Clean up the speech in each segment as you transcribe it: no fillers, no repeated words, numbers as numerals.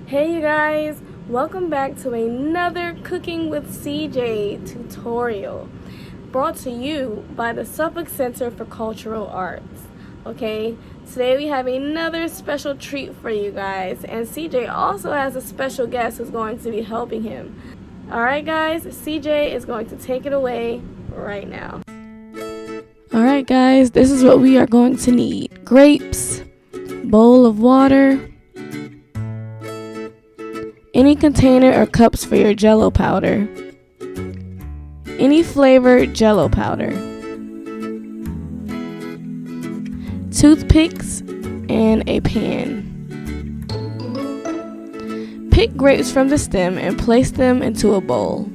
Hey you guys, welcome back to another Cooking with CJ tutorial brought to you by the Suffolk Center for Cultural Arts. Okay, today we have another special treat for you guys, and CJ also has a special guest who's going to be helping him. Alright guys, CJ is going to take it away right now. Alright guys, this is what we are going to need. Grapes, bowl of water, any container or cups for your Jell-O powder, any flavored Jell-O powder, toothpicks, and a pan. Pick grapes from the stem and place them into a bowl.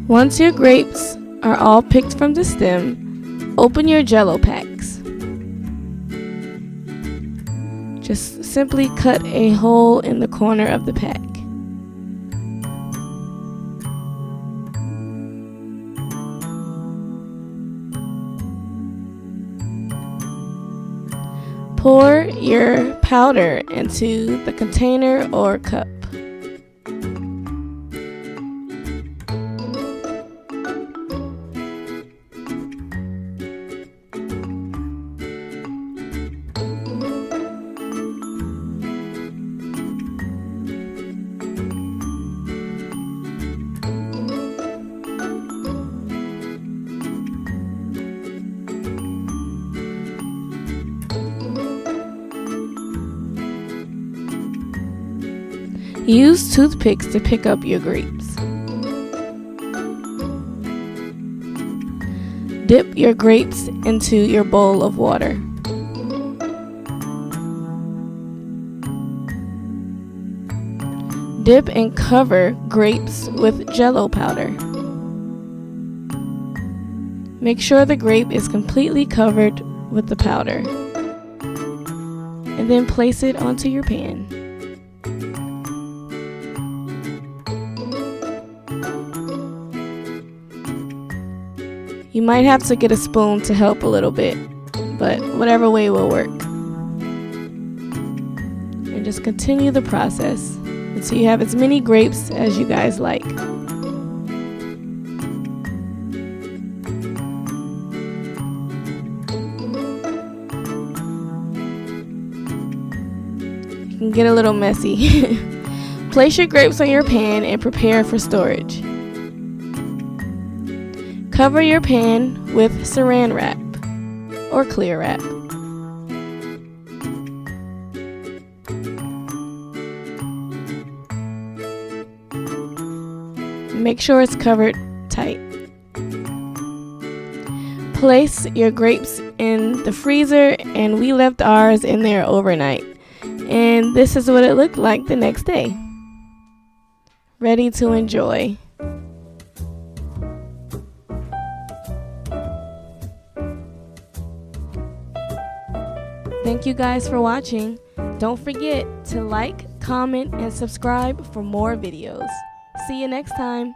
Once your grapes are all picked from the stem, open your Jell-O packs. Just simply cut a hole in the corner of the pack. Pour your powder into the container or cup. Use toothpicks to pick up your grapes. Dip your grapes into your bowl of water. Dip and cover grapes with Jell-O powder. Make sure the grape is completely covered with the powder, and then place it onto your pan. You might have to get a spoon to help a little bit, but whatever way will work. And just continue the process until you have as many grapes as you guys like. It can get a little messy. Place your grapes on your pan and prepare for storage. Cover your pan with saran wrap or clear wrap. Make sure it's covered tight. Place your grapes in the freezer, and we left ours in there overnight. And this is what it looked like the next day. Ready to enjoy. Thank you guys for watching. Don't forget to like, comment, and subscribe for more videos. See you next time.